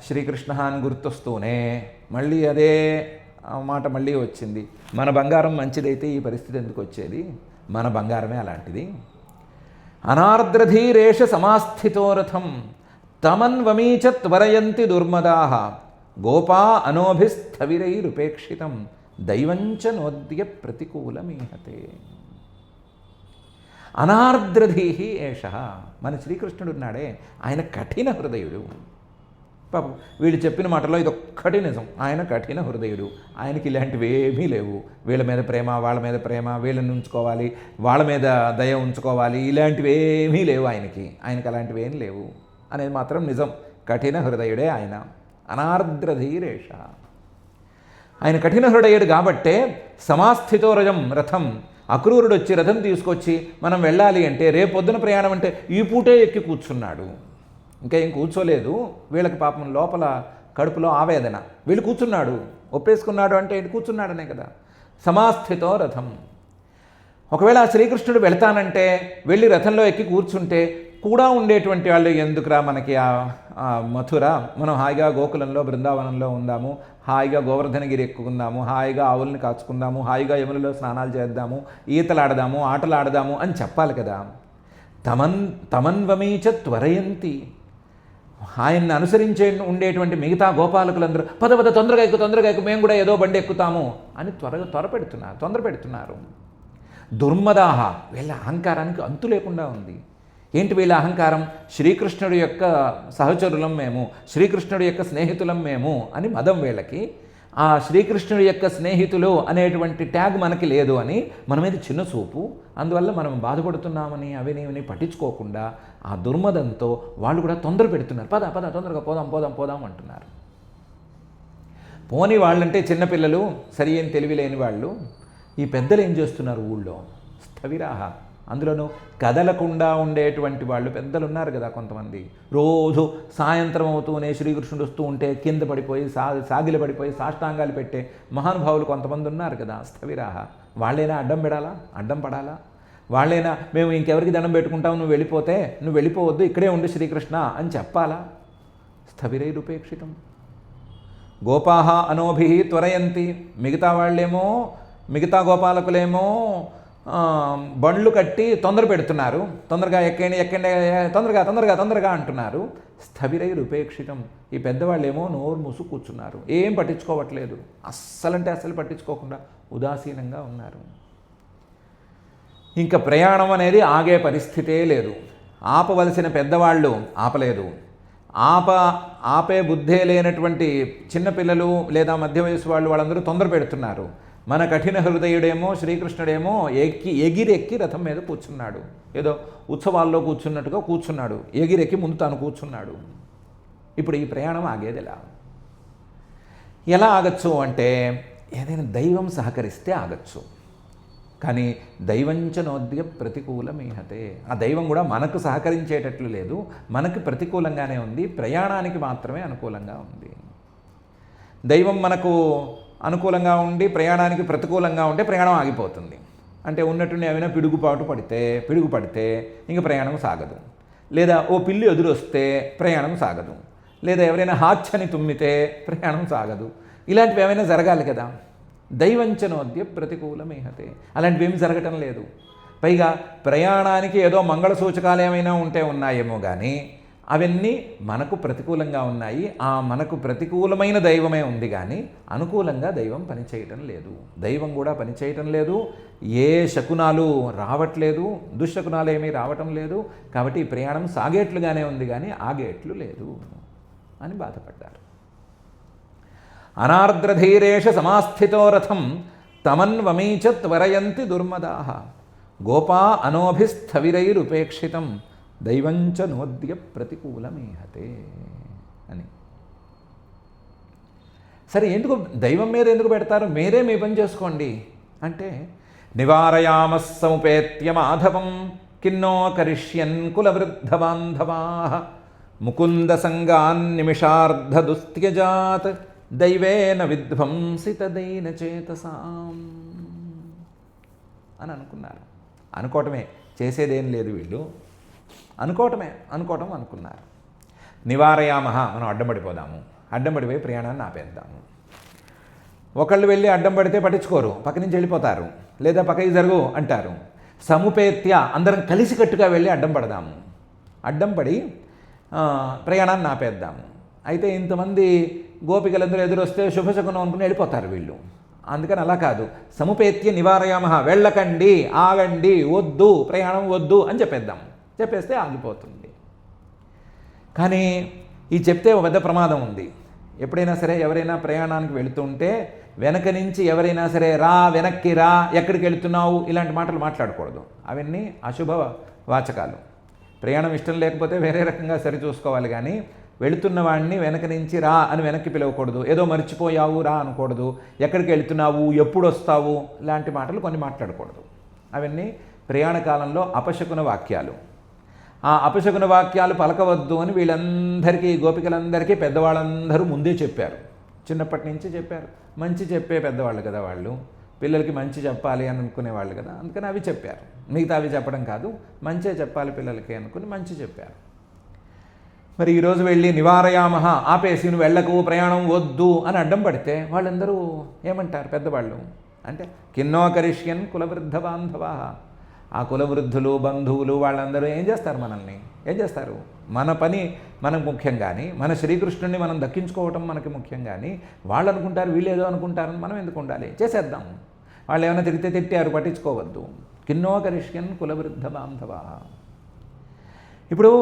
శ్రీకృష్ణ అని గుర్తొస్తూనే మళ్ళీ అదే మాట మళ్ళీ వచ్చింది. మన బంగారం మంచిదైతే ఈ పరిస్థితి ఎందుకు వచ్చేది? మన బంగారమే అలాంటిది. అనార్ద్రధీరేష సమాస్థితో రథం తమన్వమీచ త్వరయంతి దుర్మదాః గోపా అనోభిస్థవిరైరుపేక్షితం దైవంచ నోద్య ప్రతికూలమీహతే. అనార్ద్రధీహి ఏష, మన శ్రీకృష్ణుడు ఉన్నాడే ఆయన కఠిన హృదయుడు. పాపం వీళ్ళు చెప్పిన మాటలో ఇదొక్కటి నిజం, ఆయన కఠిన హృదయుడు. ఆయనకి ఇలాంటివి ఏమీ లేవు. వీళ్ళ మీద ప్రేమ, వాళ్ళ మీద ప్రేమ, వీళ్ళని ఉంచుకోవాలి, వాళ్ళ మీద దయ ఉంచుకోవాలి, ఇలాంటివి ఏమీ లేవు ఆయనకి అలాంటివి ఏం లేవు అనేది మాత్రం నిజం. కఠిన హృదయుడే ఆయన. అనార్ద్రధీరేష, ఆయన కఠిన హృదయుడు కాబట్టే సమాస్థితో రథం, అక్రూరుడు వచ్చి రథం తీసుకొచ్చి మనం వెళ్ళాలి అంటే, రేపొద్దున ప్రయాణం అంటే ఈ పూటే ఎక్కి కూర్చున్నాడు. ఇంకా ఏం కూర్చోలేదు, వీళ్ళకి పాపం లోపల కడుపులో ఆవేదన. వీళ్ళు కూర్చున్నాడు, ఒప్పేసుకున్నాడు అంటే ఏంటి? కూర్చున్నాడనే కదా. సమాస్థితో రథం. ఒకవేళ శ్రీకృష్ణుడు వెళ్తానంటే వెళ్ళి రథంలో ఎక్కి కూర్చుంటే కూడా ఉండేటువంటి వాళ్ళు ఎందుకురా మనకి ఆ మథుర, మనం హాయిగా గోకులంలో బృందావనంలో ఉందాము, హాయిగా గోవర్ధనగిరి ఎక్కుకుందాము, హాయిగా ఆవుల్ని కాచుకుందాము, హాయిగా యములలో స్నానాలు చేద్దాము, ఈతలాడదాము, ఆటలాడదాము అని చెప్పాలి కదా. తమన్వమీచ త్వరయంతి, ఆయన్ని అనుసరించే ఉండేటువంటి మిగతా గోపాలకులందరూ పద తొందరగా ఎక్కు, మేము కూడా ఏదో బండి ఎక్కుతాము అని తొందర పెడుతున్నారు. దుర్మదాహ, వీళ్ళ అహంకారానికి అంతు లేకుండా ఉంది. ఏంటి వీళ్ళ అహంకారం? శ్రీకృష్ణుడి యొక్క సహచరులం మేము, శ్రీకృష్ణుడి యొక్క స్నేహితులం మేము అని మదం వీళ్ళకి. ఆ శ్రీకృష్ణుడి యొక్క స్నేహితులు అనేటువంటి ట్యాగ్ మనకి లేదు అని మన మీద చిన్న చూపు, అందువల్ల మనం బాధపడుతున్నామని అవినేవని పట్టించుకోకుండా ఆ దుర్మదంతో వాళ్ళు కూడా తొందర పెడుతున్నారు. పద తొందరగా పోదాం అంటున్నారు. పోని వాళ్ళంటే చిన్నపిల్లలు, సరి అయిన తెలివి లేని వాళ్ళు. ఈ పెద్దలు ఏం చేస్తున్నారు? ఊళ్ళో స్థవిరాహ, అందులోనూ కదలకుండా ఉండేటువంటి వాళ్ళు పెద్దలు ఉన్నారు కదా కొంతమంది. రోజు సాయంత్రం అవుతూనే శ్రీకృష్ణుడు వస్తూ ఉంటే కింద పడిపోయి సాగిలి పడిపోయి సాష్టాంగాలు పెట్టే మహానుభావులు కొంతమంది ఉన్నారు కదా, స్థవిరాహ. వాళ్ళైనా అడ్డం పడాలా? వాళ్ళైనా మేము ఇంకెవరికి దండం పెట్టుకుంటాం, నువ్వు వెళ్ళిపోవద్దు, ఇక్కడే ఉండి శ్రీకృష్ణ అని చెప్పాలా? స్థవిరైరుపేక్షితం. గోపాహ అనోభి త్వరయంతి, మిగతా గోపాలకులేమో బండ్లు కట్టి తొందర పెడుతున్నారు, తొందరగా ఎక్కండి తొందరగా అంటున్నారు. స్థవిరైరుపేక్షితం, ఈ పెద్దవాళ్ళేమో నోరు మూసు కూర్చున్నారు, ఏం పట్టించుకోవట్లేదు. అస్సలు పట్టించుకోకుండా ఉదాసీనంగా ఉన్నారు. ఇంకా ప్రయాణం అనేది ఆగే పరిస్థితే లేదు. ఆపవలసిన పెద్దవాళ్ళు ఆపలేదు. ఆపే బుద్ధే లేనటువంటి చిన్నపిల్లలు లేదా మధ్య వయసు వాళ్ళందరూ తొందర పెడుతున్నారు. మన కఠిన హృదయుడేమో శ్రీకృష్ణుడేమో ఎగిరెక్కి రథం మీద కూర్చున్నాడు. ఏదో ఉత్సవాల్లో కూర్చున్నట్టుగా కూర్చున్నాడు, ఎగిరెక్కి ముందు తాను కూర్చున్నాడు. ఇప్పుడు ఈ ప్రయాణం ఆగేదిలా. ఎలా ఆగచ్చు అంటే ఏదైనా దైవం సహకరిస్తే ఆగచ్చు. కానీ దైవంచనోద్య ప్రతికూలమీహతే, ఆ దైవం కూడా మనకు సహకరించేటట్లు లేదు, మనకు ప్రతికూలంగానే ఉంది, ప్రయాణానికి మాత్రమే అనుకూలంగా ఉంది. దైవం మనకు అనుకూలంగా ఉండి ప్రయాణానికి ప్రతికూలంగా ఉంటే ప్రయాణం ఆగిపోతుంది. అంటే ఉన్నట్టుండి ఏమైనా పిడుగు పడితే ఇంక ప్రయాణం సాగదు. లేదా ఓ పిల్లి ఎదురొస్తే ప్రయాణం సాగదు. లేదా ఎవరైనా హాచ్ఛని తుమ్మితే ప్రయాణం సాగదు. ఇలాంటివి ఏమైనా జరగాలి కదా. దైవంచనోద్య ప్రతికూలమీహతే, అలాంటివి ఏమి జరగటం లేదు. పైగా ప్రయాణానికి ఏదో మంగళ సూచకాలు ఏమైనా ఉన్నాయేమో కానీ అవన్నీ మనకు ప్రతికూలంగా ఉన్నాయి. ఆ మనకు ప్రతికూలమైన దైవమే ఉంది కానీ అనుకూలంగా దైవం పనిచేయటం లేదు. దైవం కూడా పనిచేయటం లేదు, ఏ శకునాలు రావట్లేదు, దుశ్శకునాలు ఏమీ రావటం లేదు. కాబట్టి ఈ ప్రయాణం సాగేట్లుగానే ఉంది కానీ ఆగేట్లు లేదు అని బాధపడ్డారు. అనార్ద్రధీరేష సమాస్థితో రథం తమన్వమీచ త్వరయంతి దుర్మదాః గోపా అనోభిస్థవిరైరుపేక్షితం దైవంచ నోద్య ప్రతికూలమీహతే అని. సరే, ఎందుకు దైవం మీద ఎందుకు పెడతారు? మీరే మీ పని చేసుకోండి అంటే నివారయామస్సముపేత్య మాధవం కిన్నో కరిష్యన్ కులవృద్ధబాంధవాః ముకుంద సంగాన్ నిమిషార్ధదుస్త్యజాత్ దైవేన విధ్వంసితదైన చేతసాం అని అనుకున్నారు. అనుకోవటమే, చేసేదేం లేదు వీళ్ళు, అనుకోవటం అనుకున్నారు. నివారయామహ, మనం అడ్డం పడిపోయి ప్రయాణాన్ని ఆపేద్దాము. ఒకళ్ళు వెళ్ళి అడ్డం పడితే పట్టించుకోరు, పక్క నుంచి వెళ్ళిపోతారు, లేదా పక్కకి జరుగు అంటారు. సముపేత్య, అందరం కలిసికట్టుగా వెళ్ళి అడ్డం పడి ప్రయాణాన్ని ఆపేద్దాము. అయితే ఇంతమంది గోపికలందరూ ఎదురొస్తే శుభశకునం అనుకుని వెళ్ళిపోతారు వీళ్ళు. అందుకని అలా కాదు, సముపేత్య నివారయామహ, వెళ్ళకండి, ఆగండి, వద్దు, ప్రయాణం వద్దు అని చెప్పేస్తే ఆగిపోతుంది. కానీ ఈ చెప్తే ఒక పెద్ద ప్రమాదం ఉంది. ఎప్పుడైనా సరే ఎవరైనా ప్రయాణానికి వెళుతుంటే వెనక నుంచి ఎవరైనా సరే వెనక్కి రా, ఎక్కడికి వెళుతున్నావు, ఇలాంటి మాటలు మాట్లాడకూడదు. అవన్నీ అశుభ వాచకాలు. ప్రయాణం ఇష్టం లేకపోతే వేరే రకంగా సరిచూసుకోవాలి. కానీ వెళుతున్న వాడిని వెనక నుంచి రా అని వెనక్కి పిలవకూడదు. ఏదో మర్చిపోయావు రా అనకూడదు. ఎక్కడికి వెళుతున్నావు, ఎప్పుడు వస్తావు, ఇలాంటి మాటలు కొన్ని మాట్లాడకూడదు. అవన్నీ ప్రయాణ కాలంలో అపశకున వాక్యాలు. ఆ అపశకున వాక్యాలు పలకవద్దు అని వీళ్ళందరికీ, గోపికలందరికీ పెద్దవాళ్ళందరూ ముందే చెప్పారు. చిన్నప్పటి నుంచి చెప్పారు. మంచి చెప్పే పెద్దవాళ్ళు కదా వాళ్ళు, పిల్లలకి మంచి చెప్పాలి అని అనుకునేవాళ్ళు కదా, అందుకని అవి చెప్పారు. మిగతా అవి చెప్పడం కాదు, మంచే చెప్పాలి పిల్లలకి అనుకుని మంచి చెప్పారు. మరి ఈరోజు వెళ్ళి నివారయామహ, ఆపేసి నువ్వు వెళ్ళకు, ప్రయాణం వద్దు అని అడ్డం పడితే వాళ్ళందరూ ఏమంటారు పెద్దవాళ్ళు అంటే కిన్నో కరిష్యన్ కులవృద్ధ బాంధవాః, ఆ కులవృద్ధులు బంధువులు వాళ్ళందరూ ఏం చేస్తారు? మన పని మనకు ముఖ్యం కానీ, మన శ్రీకృష్ణుడిని మనం దక్కించుకోవటం మనకి ముఖ్యం కానీ, వాళ్ళు అనుకుంటారు వీళ్ళు ఏదో అనుకుంటారని మనం ఎందుకు ఉండాలి, చేసేద్దాం. వాళ్ళు ఏమైనా తిట్టారు, పట్టించుకోవద్దు. కిన్నో కరిష్యన్ కులవృద్ధ బాంధవాః. ఇప్పుడు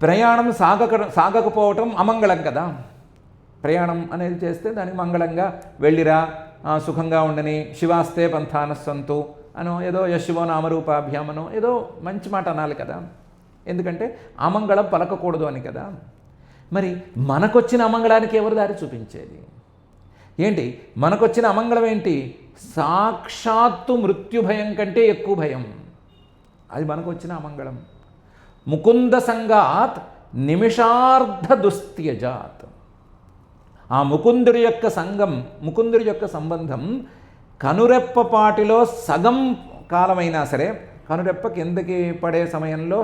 ప్రయాణం సాగకపోవటం అమంగళం కదా. ప్రయాణం అనేది చేస్తే దానికి మంగళంగా వెళ్ళిరా, సుఖంగా ఉండని, శివాస్తే పంథానస్సంతు అనో, ఏదో యశివో నామరూపాభ్యామనో ఏదో మంచి మాట అనాలి కదా. ఎందుకంటే అమంగళం పలకకూడదు అని కదా. మరి మనకొచ్చిన అమంగళానికి ఎవరు దారి చూపించేది? ఏంటి మనకొచ్చిన అమంగళం ఏంటి? సాక్షాత్తు మృత్యుభయం కంటే ఎక్కువ భయం. అది మనకు వచ్చిన అమంగళం. ముకుంద సంగాత్ నిమిషార్ధ దుస్త్యజాత్. ఆ ముకుందుడి యొక్క సంబంధం కనురెప్పపాటిలో సగం కాలమైనా సరే, కనురెప్ప కిందకి పడే సమయంలో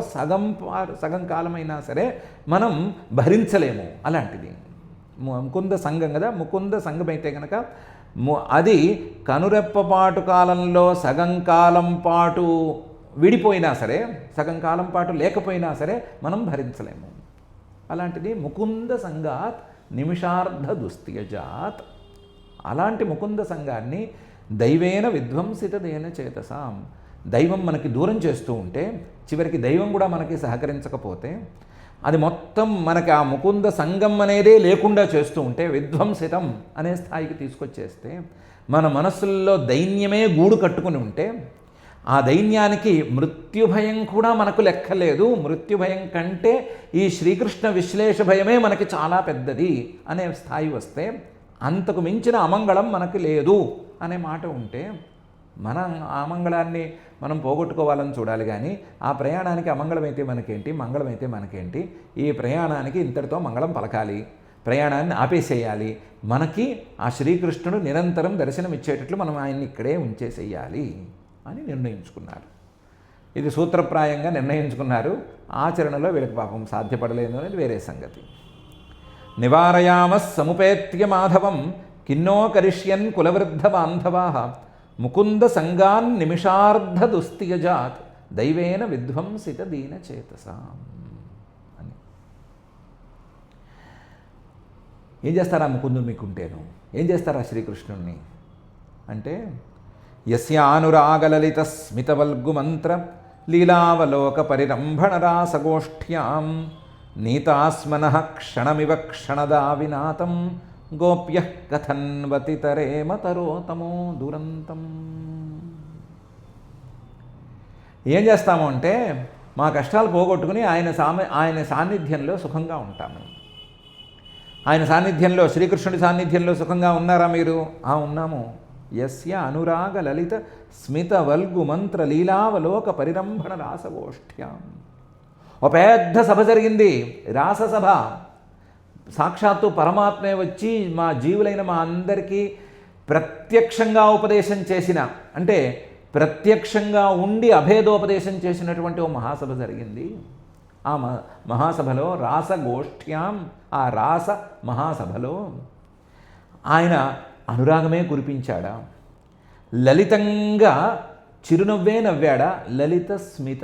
సగం కాలమైనా సరే మనం భరించలేము. అలాంటిది ముకుంద సంఘం కదా. ముకుంద సంఘం అయితే కనుక అది కనురెప్పపాటు కాలంలో సగం కాలం పాటు విడిపోయినా సరే, సగం కాలం పాటు లేకపోయినా సరే మనం భరించలేము. అలాంటిది ముకుంద సంగాత్ నిమిషార్ధ దుస్త్యజాత్. అలాంటి ముకుంద సంఘాన్ని దైవేన విధ్వంసితదేన చేతసాం, దైవం మనకి దూరం చేస్తూ ఉంటే, చివరికి దైవం కూడా మనకి సహకరించకపోతే, అది మొత్తం మనకి ఆ ముకుంద సంఘం అనేదే లేకుండా చేస్తూ ఉంటే, విధ్వంసితం అనే స్థాయికి తీసుకొచ్చేస్తే, మన మనస్సుల్లో దైన్యమే గూడు కట్టుకుని ఉంటే, ఆ దైన్యానికి మృత్యుభయం కూడా మనకు లెక్కలేదు. మృత్యుభయం కంటే ఈ శ్రీకృష్ణ విశ్లేష భయమే మనకి చాలా పెద్దది అనే స్థాయి వస్తే, అంతకు మించిన అమంగళం మనకు లేదు అనే మాట ఉంటే మనం ఆ అమంగళాన్ని మనం పోగొట్టుకోవాలని చూడాలి. కానీ ఆ ప్రయాణానికి అమంగళమైతే మనకేంటి, మంగళమైతే మనకేంటి, ఈ ప్రయాణానికి ఇంతటితో మంగళం పలకాలి, ప్రయాణాన్ని ఆపేసేయాలి, మనకి ఆ శ్రీకృష్ణుడు నిరంతరం దర్శనం ఇచ్చేటట్లు మనం ఆయన్ని ఇక్కడే ఉంచేసేయాలి అని నిర్ణయించుకున్నారు. ఇది సూత్రప్రాయంగా నిర్ణయించుకున్నారు. ఆచరణలో వీళ్ళకి పాపం సాధ్యపడలేదు అనేది వేరే సంగతి. నివారయామ సముపేత్య మాధవం కిన్నో కరిష్యన్ కులవృద్ధ బాంధవా ముకుంద సంగాన్ నిమిషార్ధ దుస్తియజాత్ దైవేన విధ్వంసిత దీనచేతసాం అని. ఏం చేస్తారా ముకుందుడు మీకుంటేను, ఏం చేస్తారా శ్రీకృష్ణుణ్ణి అంటే, యస్యానురాగలలిత స్మితవల్గుమంత్ర లీలావలోక పరిరంభణ రాసగోష్ఠ్యాం నీతాస్మనః క్షణమివ క్షణదా వినాతం గోప్యః కథన్వతితరేమ తరోతమో దురంతం. ఏం చేస్తాము అంటే, మా కష్టాలు పోగొట్టుకుని ఆయన సాన్నిధ్యంలో సుఖంగా ఉంటాము. ఆయన సాన్నిధ్యంలో, శ్రీకృష్ణుడి సాన్నిధ్యంలో సుఖంగా ఉన్నారా మీరు? ఉన్నాము. యస్య అనురాగ లలిత స్మిత వల్గు మంత్ర లీలావలోక పరిరంభణ రాసగోష్ఠ్యాం. ఒక పెద్ద సభ జరిగింది, రాససభ. సాక్షాత్తు పరమాత్మే వచ్చి మా జీవులైన మా అందరికీ ప్రత్యక్షంగా ఉపదేశం చేసిన, అంటే ప్రత్యక్షంగా ఉండి అభేదోపదేశం చేసినటువంటి ఓ మహాసభ జరిగింది. ఆ మహాసభలో రాసగోష్ఠ్యాం, ఆ రాస మహాసభలో ఆయన అనురాగమే కురిపించాడా, లలితంగా చిరునవ్వే నవ్వాడా, లలిత స్మిత,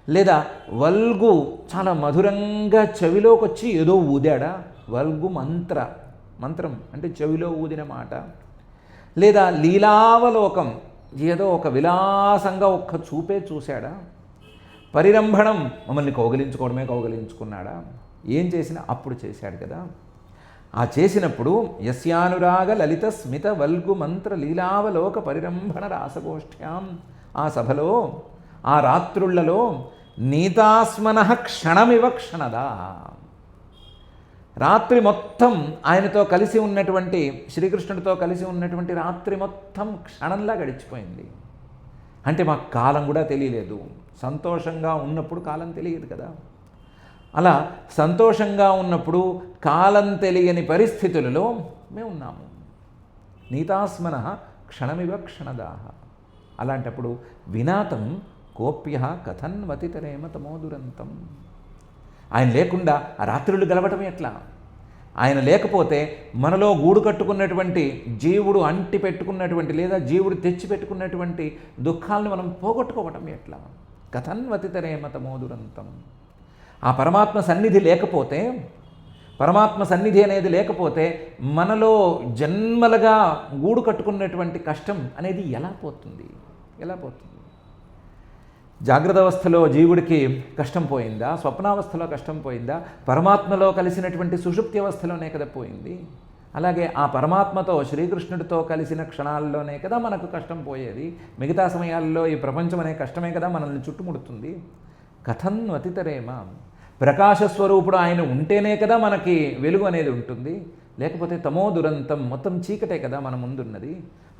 లేదా వల్గు చాలా మధురంగా చెవిలోకి వచ్చి ఏదో ఊదాడా, వల్గు మంత్రం అంటే చెవిలో ఊదిన మాట, లేదా లీలావలోకం ఏదో ఒక విలాసంగా ఒక్క చూపే చూశాడా, పరిరంభణం మమ్మల్ని కౌగిలించుకున్నాడా, ఏం చేసినా అప్పుడు చేశాడు కదా. ఆ చేసినప్పుడు యస్యానురాగ లలిత స్మిత వల్గు మంత్ర లీలావలోక పరిరంభణ రాసగోష్ఠ్యాం, ఆ సభలో ఆ రాత్రుళ్లలో నీతాస్మనః క్షణమివ క్షణదా, రాత్రి మొత్తం ఆయనతో కలిసి ఉన్నటువంటి, శ్రీకృష్ణుడితో కలిసి ఉన్నటువంటి రాత్రి మొత్తం క్షణంలా గడిచిపోయింది. అంటే మాకు కాలం కూడా తెలియలేదు. సంతోషంగా ఉన్నప్పుడు కాలం తెలియదు కదా. అలా సంతోషంగా ఉన్నప్పుడు కాలం తెలియని పరిస్థితులలో మేము ఉన్నాము. నీతాస్మనః క్షణమివ క్షణదాహ. అలాంటప్పుడు వినాతం కోప్య కథన్వతితరేమ తమోదురంతం. ఆయన లేకుండా ఆ రాత్రులు గలవటం ఎట్లా? ఆయన లేకపోతే మనలో గూడు కట్టుకున్నటువంటి జీవుడు అంటి పెట్టుకున్నటువంటి, లేదా జీవుడు తెచ్చి పెట్టుకున్నటువంటి దుఃఖాలను మనం పోగొట్టుకోవటం ఎట్లా? కథన్వతితరేమ తమోదురంతం. ఆ పరమాత్మ సన్నిధి లేకపోతే, పరమాత్మ సన్నిధి అనేది లేకపోతే మనలో జన్మలుగా గూడు కట్టుకున్నటువంటి కష్టం అనేది ఎలా పోతుంది? జాగ్రత్త అవస్థలో జీవుడికి కష్టం పోయిందా? స్వప్నావస్థలో కష్టం పోయిందా? పరమాత్మలో కలిసినటువంటి సుషుప్తి అవస్థలోనే కదా పోయింది. అలాగే ఆ పరమాత్మతో, శ్రీకృష్ణుడితో కలిసిన క్షణాల్లోనే కదా మనకు కష్టం పోయేది. మిగతా సమయాల్లో ఈ ప్రపంచం అనే కష్టమే కదా మనల్ని చుట్టుముడుతుంది. కథన్వతితరేమ, ప్రకాశస్వరూపుడు ఆయన ఉంటేనే కదా మనకి వెలుగు అనేది ఉంటుంది. లేకపోతే తమో దురంతం, మొత్తం చీకటే కదా మన ముందున్నది.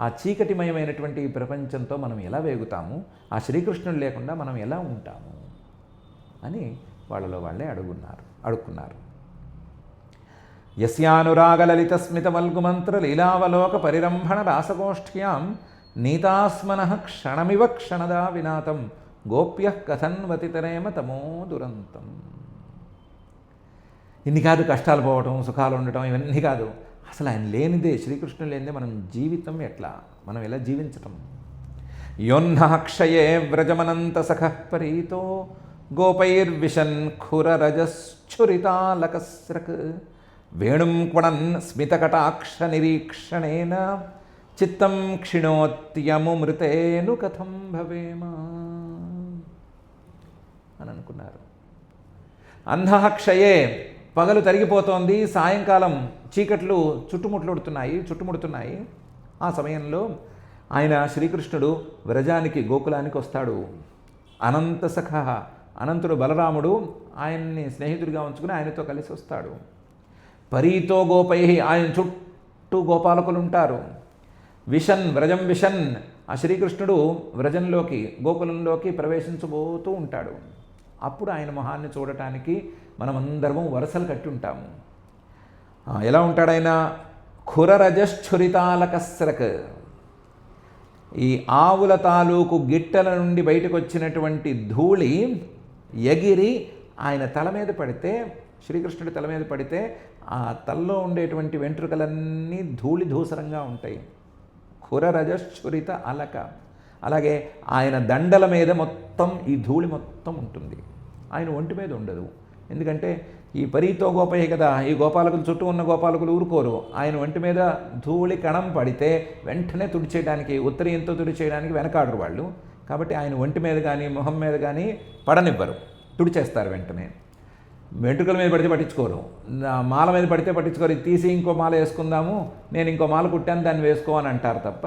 ఆ చీకటిమయమైనటువంటి ఈ ప్రపంచంతో మనం ఎలా వేగుతాము? ఆ శ్రీకృష్ణుడు లేకుండా మనం ఎలా ఉంటాము అని వాళ్ళలో వాళ్ళే అడుక్కున్నారు. యస్యానురాగలలిత స్మిత వల్గుమంత్ర లీలావలోక పరిరంభణ రాసగోష్ఠ్యాం నీతాస్మనః క్షణమివ క్షణదా వినాతం గోప్యః కథన్వతితరేమ తమో దురంతం. ఇన్ని కాదు కష్టాలు పోవటం, సుఖాలు ఉండటం, ఇవన్నీ కాదు. అసలు ఆయన లేనిదే, శ్రీకృష్ణుడు లేనిదే మనం జీవితం ఎట్లా, మనం ఎలా జీవించటం? యోన్నఃక్షయే వ్రజమనంత సఖః పరీతో గోపైర్విశన్ ఖురరజశ్చురితాలకస్రక్ వేణుం క్వణన్ స్మితకటాక్ష నిరీక్షణేన చిత్తం క్షిణోత్యముమృతేను కథం భవేమ అని అనుకున్నారు. అన్నఃక్షయే, పగలు తరిగిపోతోంది, సాయంకాలం చీకట్లు చుట్టుముడుతున్నాయి. ఆ సమయంలో ఆయన శ్రీకృష్ణుడు వ్రజానికి, గోకులానికి వస్తాడు. అనంత సఖ, అనంతుడు బలరాముడు ఆయన్ని స్నేహితుడిగా ఉంచుకుని ఆయనతో కలిసి వస్తాడు. పరీతో గోపై, ఆయన చుట్టూ గోపాలకులు ఉంటారు. విషన్ వ్రజం విషన్, ఆ శ్రీకృష్ణుడు వ్రజంలోకి గోకులంలోకి ప్రవేశించబోతూ ఉంటాడు. అప్పుడు ఆయన మొహాన్ని చూడటానికి మనమందరము వరసలు కట్టి ఉంటాము. ఎలా ఉంటాడు ఆయన? ఖురరజశ్చురితాలకస్రక్, ఈ ఆవుల తాలూకు గిట్టల నుండి బయటకు వచ్చినటువంటి ధూళి ఎగిరి ఆయన తల మీద పడితే, శ్రీకృష్ణుడి తల మీద పడితే ఆ తలలో ఉండేటువంటి వెంట్రుకలన్నీ ధూళి ధూసరంగా ఉంటాయి. ఖురరజశ్చురిత అలక. అలాగే ఆయన దండల మీద మొత్తం ఈ ధూళి మొత్తం ఉంటుంది, ఆయన ఒంటి మీద ఉండదు. ఎందుకంటే ఈ పరీతో గోపయ్య కదా, ఈ గోపాలకులు చుట్టూ ఉన్న గోపాలకులు ఊరుకోరు. ఆయన ఒంటి మీద ధూళి కణం పడితే వెంటనే తుడిచేయడానికి, ఉత్తరీయంతో తుడిచేయడానికి వెనకాడరు వాళ్ళు. కాబట్టి ఆయన ఒంటి మీద కానీ మొహం మీద కానీ పడనివ్వరు, తుడిచేస్తారు వెంటనే. వెంట్రుకల మీద పడితే పట్టించుకోరు, మాల మీద పడితే పట్టించుకోరు. ఇది తీసి ఇంకో మాల వేసుకుందాము, నేను ఇంకో మాల కుట్టాను దాన్ని వేసుకో అని అంటారు తప్ప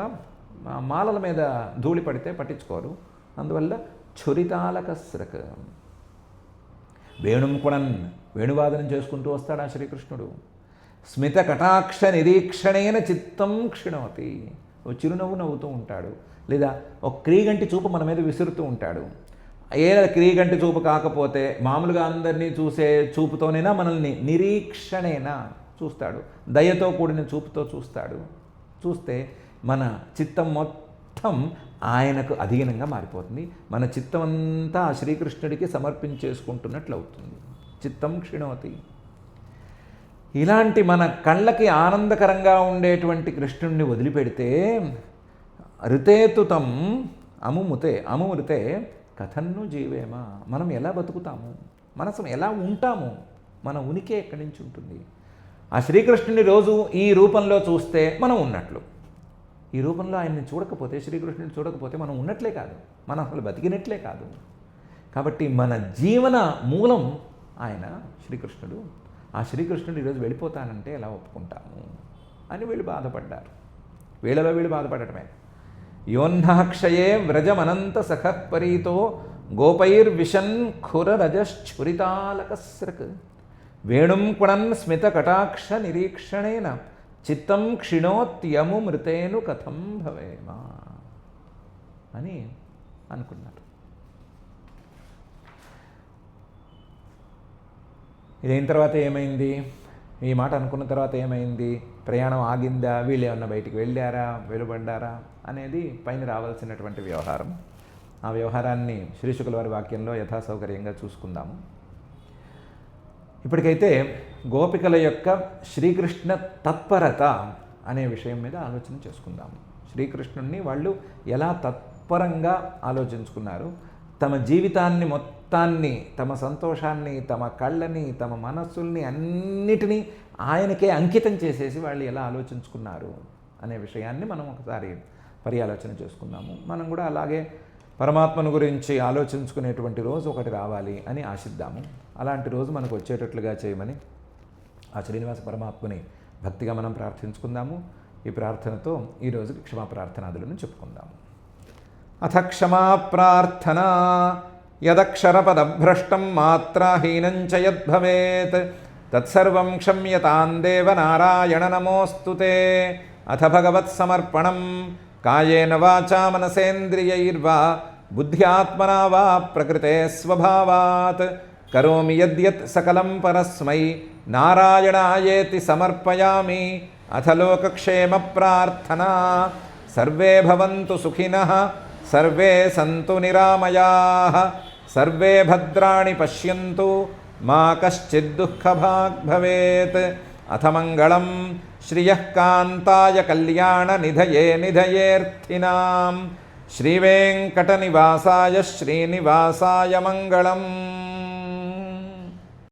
మాలల మీద ధూళి పడితే పట్టించుకోరు. అందువల్ల ఛురితాలకస్రక్. వేణుం కుణన్, వేణువాదనం చేసుకుంటూ వస్తాడు ఆ శ్రీకృష్ణుడు. స్మిత కటాక్ష నిరీక్షణైన చిత్తం క్షిణవతి, ఓ చిరునవ్వు నవ్వుతూ ఉంటాడు. లేదా ఒక క్రీగంటి చూపు మన మీద విసురుతూ ఉంటాడు. ఏ క్రీగంటి చూపు కాకపోతే మామూలుగా అందరినీ చూసే చూపుతోనైనా మనల్ని నిరీక్షణైనా చూస్తాడు, దయతో కూడిన చూపుతో చూస్తాడు. చూస్తే మన చిత్తం మొత్తం ఆయనకు అధీనంగా మారిపోతుంది. మన చిత్తం అంతా ఆ శ్రీకృష్ణుడికి సమర్పించేసుకుంటున్నట్లు అవుతుంది. చిత్తం క్షిణవతి. ఇలాంటి మన కళ్ళకి ఆనందకరంగా ఉండేటువంటి కృష్ణుడిని వదిలిపెడితే ఋతేతుతం అముమృతే కథన్ను జీవేమా, మనం ఎలా బతుకుతాము, మనసు ఎలా ఉంటాము, మన ఉనికి ఎక్కడి నుంచి ఉంటుంది? ఆ శ్రీకృష్ణుని రోజు ఈ రూపంలో చూస్తే మనం ఉన్నట్లు. ఈ రూపంలో ఆయన్ని చూడకపోతే, శ్రీకృష్ణుని చూడకపోతే మనం ఉన్నట్లే కాదు, మనం అసలు బతికినట్లే కాదు. కాబట్టి మన జీవన మూలం ఆయన శ్రీకృష్ణుడు. ఆ శ్రీకృష్ణుడు ఈరోజు వెళ్ళిపోతానంటే ఎలా ఒప్పుకుంటాము అని వీళ్ళు బాధపడ్డారు. వీళ్ళలో వీళ్ళు బాధపడటమే. యోన్నాక్షయే వ్రజమనంత సఖః పరీతో గోపైర్విషన్ ఖురరజశ్చురితాలకస్రక్ వేణుం కుణన్ స్మిత కటాక్ష నిరీక్షణేన చిత్తం క్షిణోత్యము మృతేను కథం భవేమా అని అనుకున్నారు. ఇదైన తర్వాత ఏమైంది? ఈ మాట అనుకున్న తర్వాత ఏమైంది? ప్రయాణం ఆగిందా? వీళ్ళు ఏమన్నా బయటికి వెళ్ళారా, వెలువడ్డారా అనేది పైన రావాల్సినటువంటి వ్యవహారం. ఆ వ్యవహారాన్ని శ్రీశుకుల వారి వాక్యంలో యథాసౌకర్యంగా చూసుకుందాము. ఇప్పటికైతే గోపికల యొక్క శ్రీకృష్ణ తత్పరత అనే విషయం మీద ఆలోచన చేసుకుందాము. శ్రీకృష్ణుణ్ణి వాళ్ళు ఎలా తత్పరంగా ఆలోచించుకున్నారు, తమ జీవితాన్ని మొత్తాన్ని, తమ సంతోషాన్ని, తమ కళ్ళని, తమ మనస్సుల్ని అన్నిటినీ ఆయనకే అంకితం చేసేసి వాళ్ళు ఎలా ఆలోచించుకున్నారు అనే విషయాన్ని మనం ఒకసారి పర్యాలోచన చేసుకుందాము. మనం కూడా అలాగే పరమాత్మను గురించి ఆలోచించుకునేటువంటి రోజు ఒకటి రావాలి అని ఆశిద్దాము. అలాంటి రోజు మనకు వచ్చేటట్లుగా చేయమని ఆ శ్రీనివాస పరమాత్మని భక్తిగా మనం ప్రార్థించుకుందాము. ఈ ప్రార్థనతో ఈరోజు క్షమా ప్రార్థనాదులను చెప్పుకుందాము. అథ క్షమా ప్రార్థన. యదక్షరపదభ్రష్టం మాత్రాహీనం చ యద్భవేత్ తత్సర్వం క్షమ్యతాం దేవ నారాయణ నమోస్తుతే. అథ భగవత్సమర్పణం కాయేన వాచా మనసేంద్రియైర్వా బుద్ధ్యాత్మనా వా ప్రకృతే స్వభావాత్ కరోమి యద్యత్ సకలం పరస్మై నారాయణాయేతి సమర్పయామి. అథ లోకక్షేమ ప్రార్థనా. సర్వే భవంతు సుఖినః, సర్వే సంతు నిరామయాః, సర్వే భద్రాణి పశ్యంతు, మా కశ్చిద్ దుఃఖభాగ్ భవేత్. అథ మంగళం శ్రియః కాంతాయ కళ్యాణ నిధయే నిధయేర్థినాం శ్రీవేంకటనివాసాయ శ్రీనివాసాయ మంగళం.